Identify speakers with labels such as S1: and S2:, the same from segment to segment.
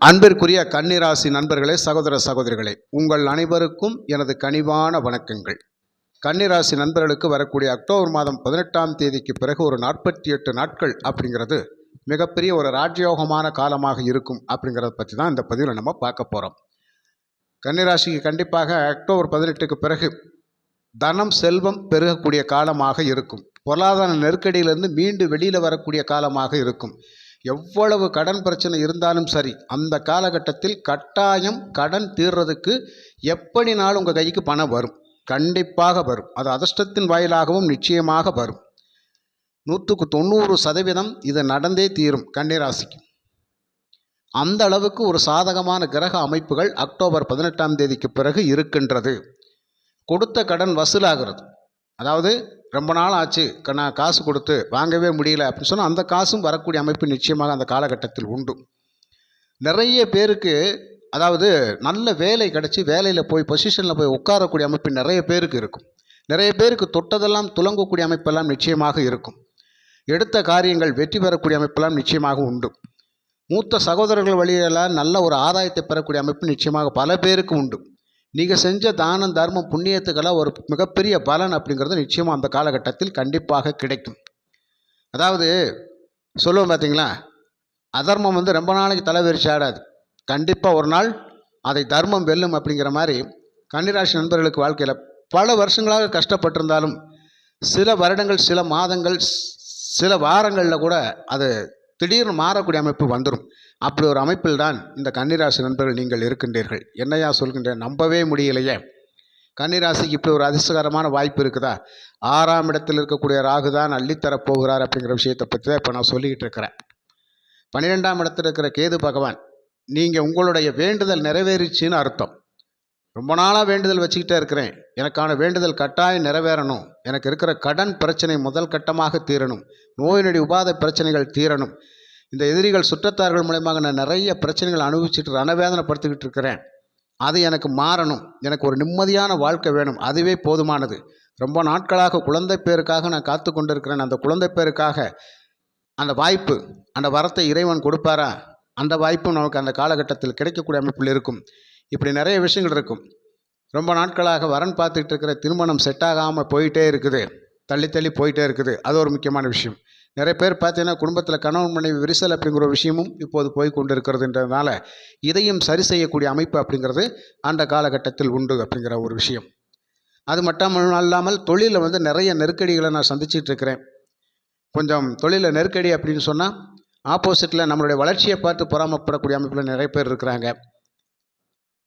S1: அன்பிற்குரிய கன்னிராசி நண்பர்களே, சகோதர சகோதரிகளே, உங்கள் அனைவருக்கும் எனது கனிவான வணக்கங்கள். கன்னிராசி நண்பர்களுக்கு வரக்கூடிய அக்டோபர் மாதம் 18ஆம் தேதிக்கு பிறகு ஒரு 48 நாட்கள் அப்படிங்கிறது மிகப்பெரிய ஒரு ராஜயோகமான காலமாக இருக்கும் அப்படிங்கிறத பற்றி தான் இந்த பதிவில் நம்ம பார்க்க போகிறோம். கன்னிராசிக்கு கண்டிப்பாக அக்டோபர் 18க்கு பிறகு தனம் செல்வம் பெருகக்கூடிய காலமாக இருக்கும். பொருளாதார நெருக்கடியிலிருந்து மீண்டு வெளியில் வரக்கூடிய காலமாக இருக்கும். எவ்வளவு கடன் பிரச்சனை இருந்தாலும் சரி, அந்த காலகட்டத்தில் கட்டாயம் கடன் தீர்றதுக்கு எப்படினாலும் உங்கள் கைக்கு பணம் வரும், கண்டிப்பாக வரும். அது அதிர்ஷ்டத்தின் வாயிலாகவும் நிச்சயமாக வரும். 100% இது நடந்தே தீரும் கன்னிராசிக்கு. அந்த அளவுக்கு ஒரு சாதகமான கிரக அமைப்புகள் அக்டோபர் 18ஆம் தேதிக்கு பிறகு இருக்கின்றது. கொடுத்த கடன் வசூலாகிறது. அதாவது ரொம்ப நாள் ஆச்சு, நான் காசு கொடுத்து வாங்கவே முடியல அப்படின்னு சொன்னால் அந்த காசும் வரக்கூடிய அமைப்பு நிச்சயமாக அந்த காலகட்டத்தில் உண்டு. நிறைய பேருக்கு அதாவது நல்ல வேலை கிடச்சி வேலையில் போய் பொசிஷனில் போய் உட்காரக்கூடிய அமைப்பு நிறைய பேருக்கு இருக்கும். நிறைய பேருக்கு தொட்டதெல்லாம் துலங்கக்கூடிய அமைப்பெல்லாம் நிச்சயமாக இருக்கும். எடுத்த காரியங்கள் வெற்றி பெறக்கூடிய அமைப்பெல்லாம் நிச்சயமாக உண்டு. மூத்த சகோதரர்கள் வழியெல்லாம் நல்ல ஒரு ஆதாயத்தை பெறக்கூடிய அமைப்பு நிச்சயமாக பல பேருக்கு உண்டு. நீங்கள் செஞ்ச தானம் தர்மம் புண்ணியத்துக்கெல்லாம் ஒரு மிகப்பெரிய பலன் அப்படிங்கிறது நிச்சயமாக அந்த காலகட்டத்தில் கண்டிப்பாக கிடைக்கும். அதாவது சொல்லுவோம் பார்த்தீங்களா, அதர்மம் ரொம்ப நாளைக்கு தலைவிரிச்சு ஆடாது, கண்டிப்பாக ஒரு நாள் அதை தர்மம் வெல்லும் அப்படிங்கிற மாதிரி கன்னிராசி நண்பர்களுக்கு வாழ்க்கையில் பல வருஷங்களாக கஷ்டப்பட்டிருந்தாலும் சில வருடங்கள், சில மாதங்கள், சில வாரங்களில் கூட அது திடீர்னு மாறக்கூடிய அமைப்பு வந்துடும். அப்படி ஒரு அமைப்பில் தான் இந்த கன்னிராசி நண்பர்கள் நீங்கள் இருக்கின்றீர்கள். என்னையா சொல்கின்றேன், நம்பவே முடியலையே. கன்னிராசிக்கு இப்படி ஒரு அதிர்ஷ்டகரமான வாய்ப்பு இருக்குதா? 6ஆம் இடத்தில் இருக்கக்கூடிய ராகு தான் அள்ளித்தரப் போகிறார் அப்படிங்கிற விஷயத்தை பற்றி தான் இப்போ நான் சொல்லிக்கிட்டு இருக்கிறேன். 12ஆம் இடத்தில் இருக்கிற கேது பகவான், நீங்கள் உங்களுடைய வேண்டுதல் நிறைவேறிச்சின்னு அர்த்தம். ரொம்ப நாளாக வேண்டுதல் வச்சுக்கிட்டே இருக்கிறேன், எனக்கான வேண்டுதல் கட்டாயம் நிறைவேறணும், எனக்கு இருக்கிற கடன் பிரச்சனை முதல் கட்டமாக தீரணும், நோய் நொடி உபாதை பிரச்சனைகள் தீரணும், இந்த எதிரிகள் சுற்றத்தார்கள் மூலமாக நான் நிறைய பிரச்சனைகள் அனுபவிச்சுட்டு ரணவேதனைப்படுத்திக்கிட்டு இருக்கிறேன், அது எனக்கு மாறணும், எனக்கு ஒரு நிம்மதியான வாழ்க்கை வேணும், அதுவே போதுமானது. ரொம்ப நாட்களாக குழந்தை பேருக்காக நான் காத்து கொண்டு இருக்கிறேன், அந்த குழந்தை பேருக்காக அந்த வாய்ப்பு, அந்த வரத்தை இறைவன் கொடுப்பாரா? அந்த வாய்ப்பும் நமக்கு அந்த காலகட்டத்தில் கிடைக்கக்கூடிய அமைப்பில் இருக்கும். இப்படி நிறைய விஷயங்கள் இருக்கும். ரொம்ப நாட்களாக வரன் பார்த்துக்கிட்டு இருக்கிற திருமணம் செட் ஆகாமல் போயிட்டே இருக்குது, தள்ளி தள்ளி போயிட்டே இருக்குது, அது ஒரு முக்கியமான விஷயம். நிறைய பேர் பார்த்தீங்கன்னா குடும்பத்தில் கணவன் மனைவி விரிசல் அப்படிங்கிற ஒரு விஷயமும் இப்போது போய் கொண்டு இருக்கிறதுன்றதுனால இதையும் சரி செய்யக்கூடிய அமைப்பு அப்படிங்கிறது அந்த காலகட்டத்தில் உண்டு அப்படிங்கிற ஒரு விஷயம். அது மட்டும் அல்லாமல் தொழிலில் நிறைய நெருக்கடிகளை நான் சந்திச்சிட்டு இருக்கிறேன். கொஞ்சம் தொழிலில் நெருக்கடி அப்படின்னு சொன்னால் ஆப்போசிட்டில் நம்மளுடைய வளர்ச்சியை பார்த்து பொறாமப்படக்கூடிய அமைப்பில் நிறைய பேர் இருக்கிறாங்க.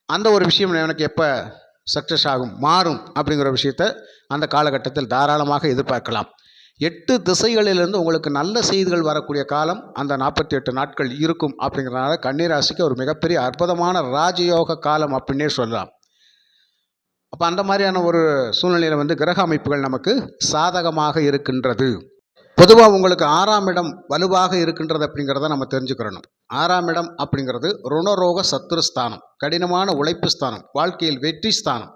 S1: அந்த ஒரு விஷயம் எனக்கு எப்போ சக்ஸஸ் ஆகும், மாறும் அப்படிங்கிற விஷயத்தை அந்த காலகட்டத்தில் தாராளமாக எதிர்பார்க்கலாம். 8 திசைகளிலிருந்து உங்களுக்கு நல்ல செய்திகள் வரக்கூடிய காலம் அந்த 48 நாட்கள் இருக்கும். அப்படிங்கிறதுனால கன்னிராசிக்கு ஒரு மிகப்பெரிய அற்புதமான ராஜயோக காலம் அப்படின்னே சொல்லலாம். அப்போ அந்த மாதிரியான ஒரு சூழ்நிலையில் கிரக அமைப்புகள் நமக்கு சாதகமாக இருக்கின்றது. பொதுவாக உங்களுக்கு 6ஆம் இடம் வலுவாக இருக்கின்றது அப்படிங்கிறத நம்ம தெரிஞ்சுக்கிறணும். 6ஆம் இடம் அப்படிங்கிறது ருணரோக சத்துருஸ்தானம், கடினமான உழைப்பு ஸ்தானம், வாழ்க்கையில் வெற்றி ஸ்தானம்.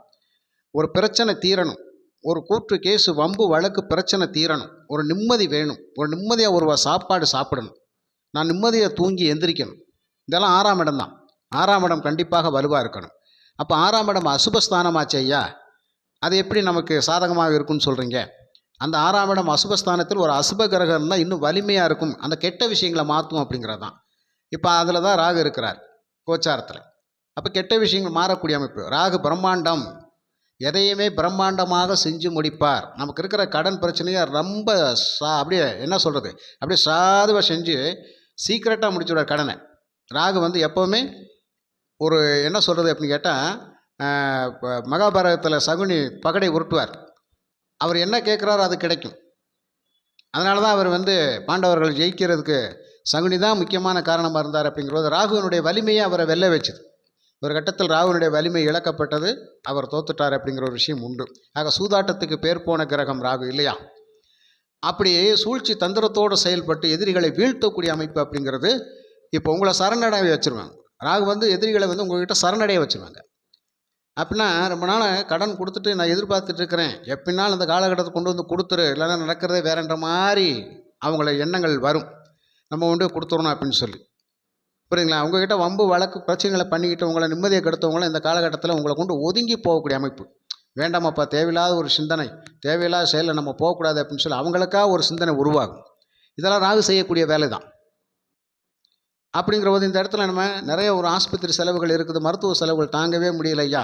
S1: ஒரு பிரச்சனை தீரணும், ஒரு கூற்று கேஸு வம்பு வழக்கு பிரச்சனை தீரணும், ஒரு நிம்மதி வேணும், ஒரு நிம்மதியாக ஒரு சாப்பாடு சாப்பிடணும், நான் நிம்மதியாக தூங்கி எந்திரிக்கணும், இதெல்லாம் 6ஆம் இடம் தான். 6ஆம் இடம் கண்டிப்பாக வலுவாக இருக்கணும். அப்போ 6ஆம் இடம் அசுபஸ்தானமாச்சு ஐயா, அது எப்படி நமக்கு சாதகமாக இருக்குன்னு சொல்கிறீங்க? அந்த 6ஆம் இடம் அசுபஸ்தானத்தில் ஒரு அசுப கிரகம் இருந்தால் இன்னும் வலிமையாக இருக்கும், அந்த கெட்ட விஷயங்களை மாற்றும் அப்படிங்கிறது தான். இப்போ அதில் தான் ராகு இருக்கிறார் கோச்சாரத்தில். அப்போ கெட்ட விஷயங்கள் மாறக்கூடிய அமைப்பு. ராகு பிரம்மாண்டம், எதையுமே பிரம்மாண்டமாக செஞ்சு முடிப்பார். நமக்கு இருக்கிற கடன் பிரச்சனையை ரொம்ப அப்படியே என்ன சொல்கிறது, அப்படியே சாதுவாக செஞ்சு சீக்கிரட்டாக முடிச்சுடுவார் கடனை. ராகு எப்போவுமே ஒரு என்ன சொல்கிறது அப்படின்னு கேட்டால், மகாபாரதத்தில் சகுனி பகடை உருட்டுவார், அவர் என்ன கேட்குறாரோ அது கிடைக்கும். அதனால தான் அவர் பாண்டவர்கள் ஜெயிக்கிறதுக்கு சகுனி தான் முக்கியமான காரணமாக இருந்தார். அப்படிங்கிறது ராகுவனுடைய வலிமையை அவரை வெல்ல வச்சுது. ஒரு கட்டத்தில் ராகுவனுடைய வலிமை இழக்கப்பட்டது, அவர் தோத்துட்டார் அப்படிங்கிற ஒரு விஷயம் உண்டு. ஆக சூதாட்டத்துக்கு பேர் போன கிரகம் ராகு இல்லையா? அப்படியே சூழ்ச்சி தந்திரத்தோடு செயல்பட்டு எதிரிகளை வீழ்த்தக்கூடிய அமைப்பு அப்படிங்கிறது இப்போ உங்களை சரணடைய வச்சுருவாங்க. ராகு எதிரிகளை உங்கள்கிட்ட சரணடைய வச்சுருவாங்க. அப்படின்னா ரொம்ப நாள் கடன் கொடுத்துட்டு நான் எதிர்பார்த்துட்டு இருக்கிறேன், எப்படினாலும் அந்த காலகட்டத்தை கொண்டு கொடுத்துரு, இல்லைன்னா நடக்கிறதே வேறன்ற மாதிரி அவங்கள எண்ணங்கள் வரும், நம்ம கொடுத்துடணும் அப்படின்னு சொல்லி. புரியுதுங்களா? உங்ககிட்ட வம்பு வழக்கு பிரச்சனைகளை பண்ணிக்கிட்டு உங்களை நிம்மதியை கெடுத்தவங்களும் இந்த காலகட்டத்தில் உங்களை கொண்டு ஒதுங்கி போகக்கூடிய அமைப்பு. வேண்டாமப்பா, தேவையில்லாத ஒரு சிந்தனை, தேவையில்லாத செயலில் நம்ம போகக்கூடாது அப்படின்னு சொல்லி அவங்களுக்காக ஒரு சிந்தனை உருவாகும். இதெல்லாம் ராகு செய்யக்கூடிய வேலை தான். அப்படிங்கிற போது இந்த இடத்துல நம்ம நிறைய ஒரு ஆஸ்பத்திரி செலவுகள் இருக்குது, மருத்துவ செலவுகள் தாங்கவே முடியல ஐயா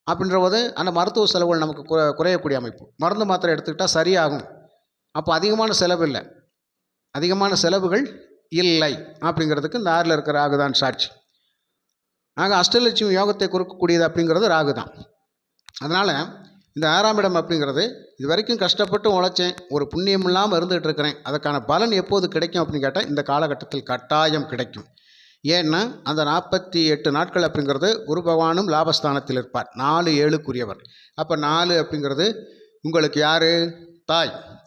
S1: அப்படின்ற போது அந்த மருத்துவ செலவுகள் நமக்கு குறையக்கூடிய அமைப்பு. மருந்து மாத்திரை எடுத்துக்கிட்டால் சரியாகும். அப்போ அதிகமான செலவு இல்லை, அதிகமான செலவுகள் இல்லை அப்படிங்கிறதுக்கு இந்த ஆறில் இருக்கிற ராகு தான் சாட்சி. ஆக அஷ்டலட்சுமி யோகத்தை கொடுக்கக்கூடியது அப்படிங்கிறது ராகு தான். அதனால் இந்த 6ஆம் இடம் அப்படிங்கிறது இது வரைக்கும் கஷ்டப்பட்டு உழைச்சேன், ஒரு புண்ணியம் இல்லாமல் இருந்துகிட்டு இருக்கிறேன், அதுக்கான பலன் எப்போது கிடைக்கும் அப்படின்னு கேட்டால் இந்த காலகட்டத்தில் கட்டாயம் கிடைக்கும். ஏன்னா அந்த 48 நாட்கள் அப்படிங்கிறது குரு பகவானும் லாபஸ்தானத்தில் இருப்பார், 4-7க்குரியவர். அப்போ 4 அப்படிங்கிறது உங்களுக்கு யார்?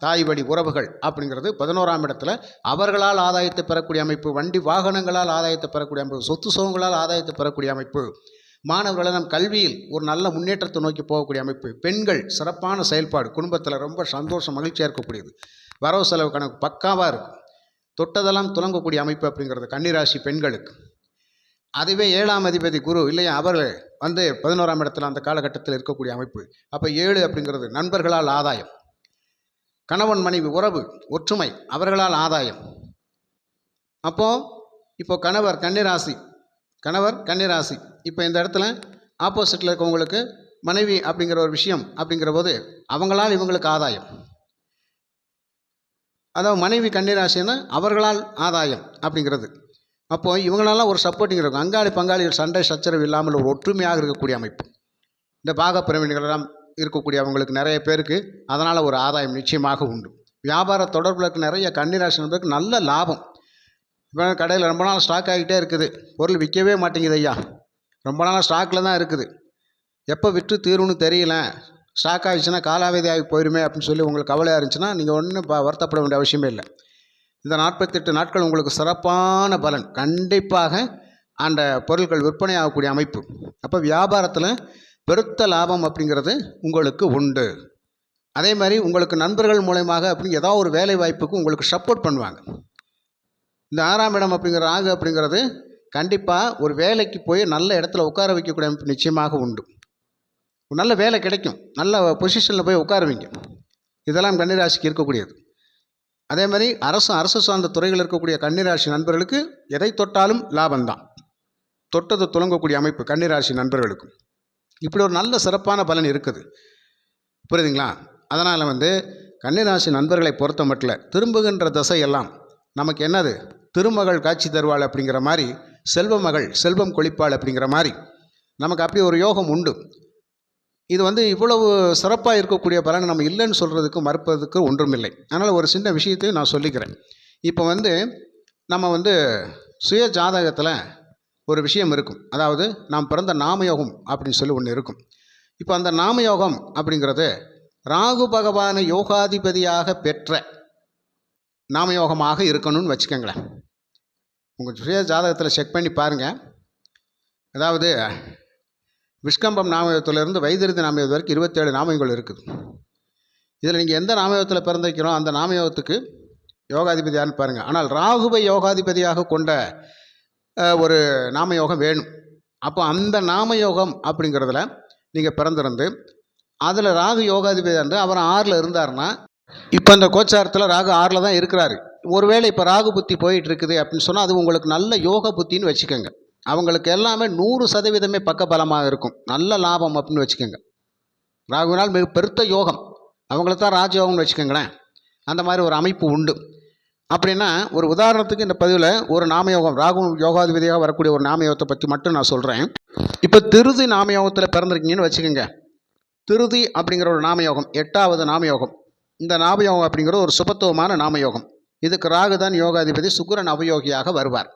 S1: தாய் வழி உறவுகள் அப்படிங்கிறது 11ஆம் இடத்துல அவர்களால் ஆதாயத்தை பெறக்கூடிய அமைப்பு, வண்டி வாகனங்களால் ஆதாயத்தை பெறக்கூடிய அமைப்பு, சொத்து சுகங்களால் ஆதாயத்தை பெறக்கூடிய அமைப்பு, மாணவர்களை நம் கல்வியில் ஒரு நல்ல முன்னேற்றத்தை நோக்கி போகக்கூடிய அமைப்பு, பெண்கள் சிறப்பான செயல்பாடு, குடும்பத்தில் ரொம்ப சந்தோஷம் மகிழ்ச்சியாக இருக்கக்கூடியது, வரவு செலவு கணக்கு பக்காவாக இருக்கும், தொட்டதெல்லாம் துலங்கக்கூடிய அமைப்பு அப்படிங்கிறது கன்னிராசி பெண்களுக்கு. அதுவே 7ஆம் அதிபதி குரு இல்லையா, அவர் வந்து 11ஆம் இடத்துல அந்த காலகட்டத்தில் இருக்கக்கூடிய அமைப்பு. அப்போ 7 அப்படிங்கிறது நண்பர்களால் ஆதாயம், கணவன் மனைவி உறவு ஒற்றுமை அவர்களால் ஆதாயம். இப்போ கணவர் கன்னிராசி, இப்போ இந்த இடத்துல ஆப்போசிட்டில் இருக்கவங்களுக்கு மனைவி அப்படிங்கிற ஒரு விஷயம் அப்படிங்கிற போது அவங்களால் இவங்களுக்கு ஆதாயம். அதாவது மனைவி கன்னிராசின்னா அவர்களால் ஆதாயம் அப்படிங்கிறது. அப்போது இவங்களெல்லாம் ஒரு சப்போர்ட்டிங் இருக்கும், அங்காளி பங்காளிகள் சண்டை சச்சரவு இல்லாமல் ஒரு ஒற்றுமையாக இருக்கக்கூடிய அமைப்பு. இந்த பாகப்பிரவீணிகளெல்லாம் இருக்கக்கூடிய அவங்களுக்கு நிறைய பேருக்கு அதனால் ஒரு ஆதாயம் நிச்சயமாக உண்டு. வியாபார தொடர்பில் இருக்க நிறைய கன்னிராசி நபருக்கு நல்ல லாபம். இப்போ கடையில் ரொம்ப நாள் ஸ்டாக் ஆகிட்டே இருக்குது, பொருள் விற்கவே மாட்டேங்குது ஐயா, ரொம்ப நாளாக ஸ்டாக்கில் தான் இருக்குது, எப்போ விற்று தீரும்னு தெரியல, ஸ்டாக் ஆகிடுச்சுன்னா காலாவதி ஆகி போயிடுமே அப்படின்னு சொல்லி உங்களுக்கு கவலையாக இருந்துச்சுன்னா நீங்கள் ஒன்றும் வருத்தப்பட வேண்டிய அவசியமே இல்லை. இந்த 48 நாட்கள் உங்களுக்கு சிறப்பான பலன், கண்டிப்பாக அந்த பொருட்கள் விற்பனை ஆகக்கூடிய அமைப்பு. அப்போ வியாபாரத்தில் பெருத்த லாபம் அப்படிங்கிறது உங்களுக்கு உண்டு. அதே மாதிரி உங்களுக்கு நண்பர்கள் மூலமாக அப்படி ஏதாவது ஒரு வேலை வாய்ப்புக்கு உங்களுக்கு சப்போர்ட் பண்ணுவாங்க. இந்த 6ஆம் இடம் அப்படிங்கிற ராகு அப்படிங்கிறது கண்டிப்பாக ஒரு வேலைக்கு போய் நல்ல இடத்துல உட்கார வைக்கக்கூடிய அமைப்பு நிச்சயமாக உண்டு. ஒரு நல்ல வேலை கிடைக்கும், நல்ல பொசிஷனில் போய் உட்காருவீங்க, இதெல்லாம் கன்னிராசிக்கு இருக்கக்கூடியது. அதே மாதிரி அரசு சார்ந்த துறைகள் இருக்கக்கூடிய கன்னிராசி நண்பர்களுக்கு எதை தொட்டாலும் லாபம்தான், தொட்டது துலங்கக்கூடிய அமைப்பு கன்னிராசி நண்பர்களுக்கும். இப்படி ஒரு நல்ல சிறப்பான பலன் இருக்குது, புரியுதுங்களா? அதனால் கன்னிராசி நண்பர்களை பொறுத்த மட்டும் திரும்புகின்ற தசையெல்லாம் நமக்கு என்னது, திருமகள் காட்சி தருவாள் அப்படிங்கிற மாதிரி, செல்வ மகள் செல்வம் கொளிப்பாள் அப்படிங்கிற மாதிரி நமக்கு அப்படி ஒரு யோகம் உண்டு. இது இவ்வளவு சிறப்பாக இருக்கக்கூடிய பலனை நம்ம இல்லைன்னு சொல்கிறதுக்கு மறுப்பதுக்கு ஒன்றுமில்லை. அதனால் ஒரு சின்ன விஷயத்தையும் நான் சொல்லிக்கிறேன். இப்போ நம்ம சுய ஜாதகத்தில் ஒரு விஷயம் இருக்கும், அதாவது நாம் பிறந்த நாமயோகம் அப்படின்னு சொல்லி ஒன்று இருக்கும். இப்போ அந்த நாமயோகம் அப்படிங்கிறது ராகு பகவானை யோகாதிபதியாக பெற்ற நாமயோகமாக இருக்கணும்னு வச்சுக்கோங்களேன். உங்கள் சுய ஜாதகத்தில் செக் பண்ணி பாருங்கள். அதாவது விஷ்கம்பம் நாமயோகத்திலிருந்து வைத்திருதி நாமயோகம் வரைக்கும் 27 நாமயங்கள் இருக்குது. இதில் நீங்கள் எந்த நாமயோகத்தில் பிறந்திருக்கிறோம் அந்த நாமயோகத்துக்கு யோகாதிபதியான்னு பாருங்கள். ஆனால் ராகுவை யோகாதிபதியாக கொண்ட ஒரு நாமயோகம் வேணும். அப்போ அந்த நாமயோகம் அப்படிங்கிறதுல நீங்கள் பிறந்திருந்து அதில் ராகு யோகாதிபதியாக இருந்து அவர் 6ல் இருந்தார்னா, இப்போ இந்த கோச்சாரத்தில் ராகு 6ல் தான் இருக்கிறாரு. ஒருவேளை இப்போ ராகு புத்தி போயிட்டு இருக்குது அப்படின்னு சொன்னால் அது உங்களுக்கு நல்ல யோக புத்தின்னு வச்சுக்கோங்க. அவங்களுக்கு எல்லாமே 100% பக்கபலமாக இருக்கும், நல்ல லாபம் அப்படின்னு வச்சுக்கோங்க. ராகுவினால் மிக பெருத்த யோகம், அவங்களுக்கு தான் ராஜயோகம்னு வச்சுக்கோங்களேன். அந்த மாதிரி ஒரு அமைப்பு உண்டு. அப்படின்னா ஒரு உதாரணத்துக்கு இந்த பதிவில் ஒரு நாமயோகம், ராகு யோகாதிபதியாக வரக்கூடிய ஒரு நாமயோகத்தை பற்றி மட்டும் நான் சொல்கிறேன். இப்போ திருதி நாமயோகத்தில் பிறந்திருக்கீங்கன்னு வச்சுக்கோங்க. திருதி அப்படிங்கிற ஒரு நாமயோகம் 8வது நாமயோகம். இந்த நாமயோகம் அப்படிங்கிறது ஒரு சுபத்துவமான நாமயோகம். இதுக்கு ராகு தான் யோகாதிபதி, சுக்கிரன் அவயோகியாக வருவார்.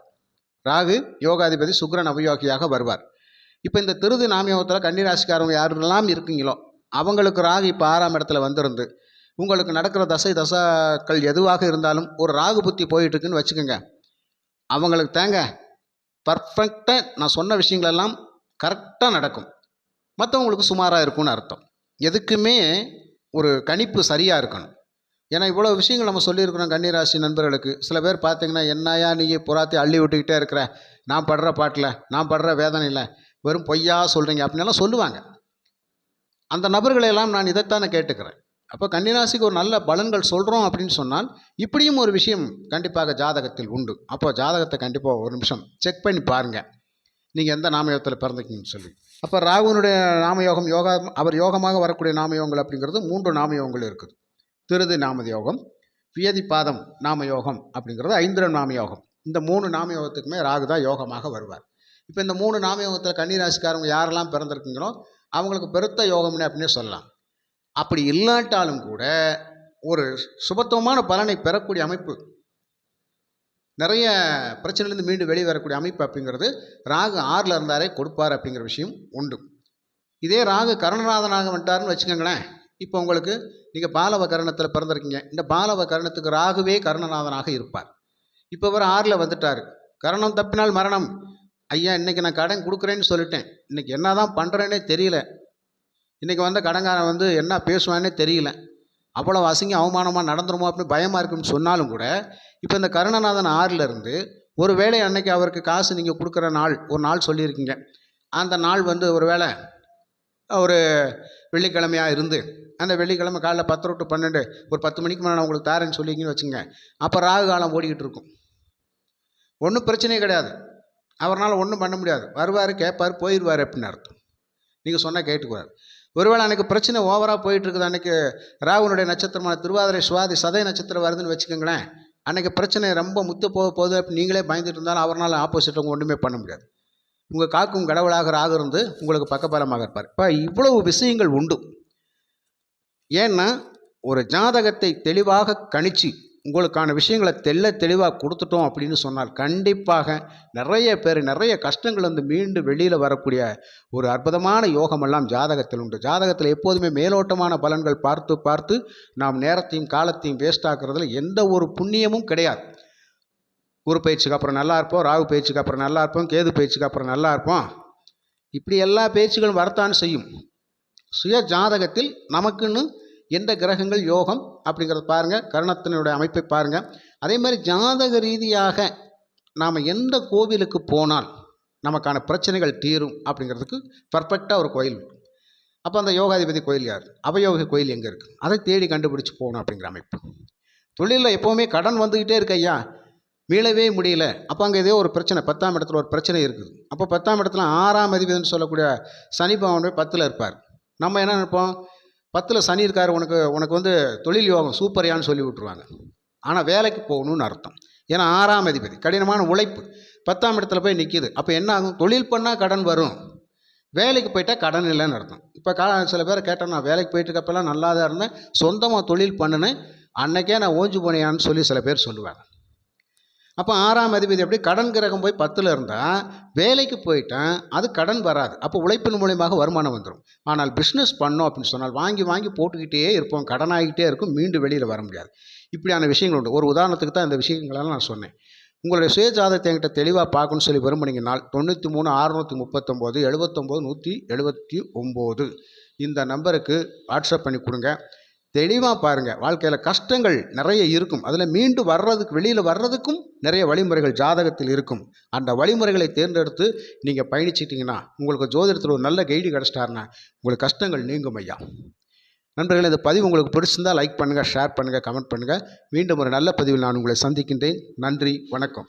S1: ராகு யோகாதிபதி, சுக்கிரன் அவயோகியாக வருவார். இப்போ இந்த திருதி நாமயோகத்தில் கன்னிராசிக்காரவங்க யாரெல்லாம் இருக்கீங்களோ அவங்களுக்கு ராகு இப்போ 6ஆம் இடத்துல வந்திருந்து உங்களுக்கு நடக்கிற தசாக்கள் எதுவாக இருந்தாலும் ஒரு ராகு புத்தி போயிட்டுருக்குன்னு வச்சுக்கோங்க. அவங்களுக்கு பர்ஃபெக்டாக நான் சொன்ன விஷயங்களெல்லாம் கரெக்டாக நடக்கும், மற்றவங்களுக்கு சுமாராக இருக்கும்னு அர்த்தம். எதுக்குமே ஒரு கணிப்பு சரியாக இருக்கணும். ஏன்னா இவ்வளோ விஷயங்கள் நம்ம சொல்லியிருக்கிறோம் கன்னிராசி நண்பர்களுக்கு. சில பேர் பார்த்தீங்கன்னா, என்னையா நீ புறாத்தையும் அள்ளி விட்டுக்கிட்டே இருக்கிற, நான் படுற பாட்டில், நான் படுற வேதனையில் வெறும் பொய்யா சொல்கிறீங்க அப்படின்னெல்லாம் சொல்லுவாங்க. அந்த நபர்களையெல்லாம் நான் இதைத்தானே கேட்டுக்கிறேன். அப்போ கன்னிராசிக்கு ஒரு நல்ல பலன்கள் சொல்கிறோம் அப்படின்னு சொன்னால், இப்படியும் ஒரு விஷயம் கண்டிப்பாக ஜாதகத்தில் உண்டு. அப்போ ஜாதகத்தை கண்டிப்பாக ஒரு நிமிஷம் செக் பண்ணி பாருங்கள், நீங்கள் எந்த நாமயோகத்தில் பிறந்திருக்கீங்கன்னு சொல்லி. அப்போ ராகுனுடைய நாமயோகம் யோகா, அவர் யோகமாக வரக்கூடிய நாமயோகங்கள் அப்படிங்கிறது 3 நாமயோகங்கள் இருக்குது. திருதி நாமயோகம், வியதிபாதம் நாமயோகம் அப்படிங்கிறது ஐந்திரம் நாமயோகம். இந்த 3 நாமயோகத்துக்குமே ராகு தான் யோகமாக வருவார். இப்போ இந்த 3 நாமயோகத்தில் கன்னிராசிக்காரங்க யாரெல்லாம் பிறந்திருக்கீங்களோ அவங்களுக்கு பெருத்த யோகம்னு அப்படின்னே சொல்லலாம். அப்படி இல்லாட்டாலும் கூட ஒரு சுபத்துவமான பலனை பெறக்கூடிய அமைப்பு, நிறைய பிரச்சனையிலேருந்து மீண்டு வெளியே வரக்கூடிய அமைப்பு அப்படிங்கிறது ராகு 6ல் இருந்தாரே கொடுப்பார் அப்படிங்கிற விஷயம் உண்டு. இதே ராகு கருணநாதனாக வந்துட்டாருன்னு வச்சுக்கோங்களேன். இப்போ உங்களுக்கு நீங்கள் பாலவ கரணத்தில் பிறந்திருக்கீங்க. இந்த பாலவ கரணத்துக்கு ராகுவே கருணநாதனாக இருப்பார். இப்போ இவர் 6ல் வந்துட்டார். கரணம் தப்பினால் மரணம். ஐயா இன்றைக்கி நான் கடன் கொடுக்குறேன்னு சொல்லிட்டேன், இன்றைக்கி என்ன தான் பண்ணுறேன்னே தெரியல, இன்றைக்கி வந்த கடன்காரன் வந்து என்ன பேசுவானே தெரியல, அவ்வளோ அசிங்க அவமானமாக நடந்துருமோ அப்படின்னு பயமாக இருக்குன்னு சொன்னாலும் கூட, இப்போ இந்த கருணநாதன் 6ல் இருந்து ஒரு வேளை அன்னைக்கு அவருக்கு காசு நீங்கள் கொடுக்குற நாள் ஒரு நாள் சொல்லியிருக்கீங்க. அந்த நாள் வந்து ஒரு வேளை ஒரு வெள்ளிக்கிழமையாக இருந்து, அந்த வெள்ளிக்கிழமை காலைல 10 to 12 ஒரு 10 மணிக்கு மேலே நான் உங்களுக்கு தாரேன்னு சொல்லிங்கன்னு வச்சுங்க. அப்போ ராகு காலம் ஓடிக்கிட்டு இருக்கும். ஒன்றும் பிரச்சனையே கிடையாது, அவரால் ஒன்றும் பண்ண முடியாது. வருவார், கேட்பார், போயிடுவார் அப்படின்னு அர்த்தம். நீங்கள் சொன்னால் கேட்டுக்குவார். ஒருவேளை அன்றைக்கி பிரச்சனை ஓவராக போயிட்டுருக்குது, அன்றைக்கி ராகுனுடைய நட்சத்திரமான திருவாதிரை சுவாதி சதய நட்சத்திரம் வருதுன்னு வச்சுக்கோங்களேன். அன்றைக்கி பிரச்சனை ரொம்ப முத்து போக போகுது அப்படி நீங்களே பயந்துட்டு இருந்தாலும் அவரால் ஆப்போசிட்டவங்க ஒன்றுமே பண்ண முடியாது. உங்கள் காக்கும் கடவுளாக ராகு இருந்து உங்களுக்கு பக்கபலமாக இருப்பார். இப்போ இவ்வளவு விஷயங்கள் உண்டு. ஏன்னா ஒரு ஜாதகத்தை தெளிவாக கணிச்சு உங்களுக்கான விஷயங்களை தெளிவாக கொடுத்துட்டோம் அப்படின்னு சொன்னால் கண்டிப்பாக நிறைய பேர் நிறைய கஷ்டங்கள் வந்து மீண்டு வெளியில் வரக்கூடிய ஒரு அற்புதமான யோகமெல்லாம் ஜாதகத்தில் உண்டு. ஜாதகத்தில் எப்போதுமே மேலோட்டமான பலன்கள் பார்த்து பார்த்து நாம் நேரத்தையும் காலத்தையும் வேஸ்ட் ஆக்குறதுல எந்த ஒரு புண்ணியமும் கிடையாது. குரு பயிற்சிக்கு அப்புறம் நல்லா இருப்போம், ராகு பயிற்சிக்கு அப்புறம் நல்லா இருப்போம், கேது பயிற்சிக்கு அப்புறம் நல்லா இருப்போம், இப்படி எல்லா பேச்சுகளும் வரத்தான் செய்யும். சுய ஜாதகத்தில் நமக்குன்னு எந்த கிரகங்கள் யோகம் அப்படிங்கிறத பாருங்கள், கரணத்தினுடைய அமைப்பை பாருங்கள். அதே மாதிரி ஜாதக ரீதியாக நாம் எந்த கோவிலுக்கு போனால் நமக்கான பிரச்சனைகள் தீரும் அப்படிங்கிறதுக்கு பர்ஃபெக்டாக ஒரு கோயில் இருக்கும். அப்போ அந்த யோகாதிபதி கோயில் யார், அவயோக கோயில் எங்கே இருக்குது, அதை தேடி கண்டுபிடிச்சி போகணும் அப்படிங்கிற அமைப்பு. தொழிலில் எப்போவுமே கடன் வந்துக்கிட்டே இருக்கு ஐயா, மீளவே முடியல. அப்போ அங்கே ஏதோ ஒரு பிரச்சனை, 10ஆம் இடத்துல ஒரு பிரச்சனை இருக்குது. அப்போ 10ஆம் இடத்துல 6ஆம் அதிபதினு சொல்லக்கூடிய சனி பகவான் 10ல் இருப்பார். நம்ம என்ன நினைப்போம், 10ல் சனி இருக்கார், உனக்கு வந்து தொழில் யோகம் சூப்பர்யான்னு சொல்லி விட்ருவாங்க. ஆனால் வேலைக்கு போகணும்னு அர்த்தம். ஏன்னா 6ஆம் அதிபதி கடினமான உழைப்பு 10ஆம் இடத்துல போய் நிற்கிது. அப்போ என்ன ஆகும், தொழில் பண்ணால் கடன் வரும், வேலைக்கு போயிட்டால் கடன் இல்லைன்னு அர்த்தம். இப்போ சில பேரை கேட்டேன், நான் வேலைக்கு போயிட்டு இருக்கப்பெல்லாம் நல்லா தான் இருந்தேன், சொந்தமாக தொழில் பண்ணினேன், அன்னைக்கே நான் ஓஞ்சு போனேயான்னு சொல்லி சில பேர் சொல்லுவாங்க. அப்போ 6ஆம் அதிபதி எப்படி கடன் கிரகம் போய் 10ல் இருந்தால் வேலைக்கு போயிட்டேன், அது கடன் வராது. அப்போ உழைப்பின் மூலியமாக வருமானம் வந்துடும். ஆனால் பிஸ்னஸ் பண்ணோம் அப்படின்னு சொன்னால் வாங்கி வாங்கி போட்டுக்கிட்டே இருப்போம், கடனாகிட்டே இருக்கும், மீண்டு வெளியில் வர முடியாது. இப்படியான விஷயங்கள் உண்டு. ஒரு உதாரணத்துக்கு தான் இந்த விஷயங்களெல்லாம் நான் சொன்னேன். உங்களுடைய சுய ஜாதகத்தை என்கிட்ட தெளிவாக பார்க்கணும்னு சொல்லி விரும்புனீங்கன்னால் 93 639 79 179 இந்த நம்பருக்கு வாட்ஸ்அப் பண்ணி கொடுங்க. தெளிவாக பாருங்கள். வாழ்க்கையில் கஷ்டங்கள் நிறைய இருக்கும், அதில் மீண்டு வர்றதுக்கு வெளியில் வர்றதுக்கும் நிறைய வழிமுறைகள் ஜாதகத்தில் இருக்கும். அந்த வழிமுறைகளை தேர்ந்தெடுத்து நீங்கள் பயணிச்சிட்டிங்கன்னா உங்களுக்கு ஜோதிடத்தில் ஒரு நல்ல கைடு கிடச்சிட்டாருன்னா உங்களுக்கு கஷ்டங்கள் நீங்கும் ஐயா. நண்பர்களே, இந்த பதிவு உங்களுக்கு பிடிச்சிருந்தால் லைக் பண்ணுங்கள், ஷேர் பண்ணுங்கள், கமெண்ட் பண்ணுங்கள். மீண்டும் ஒரு நல்ல பதிவில் நான் உங்களை சந்திக்கின்றேன். நன்றி, வணக்கம்.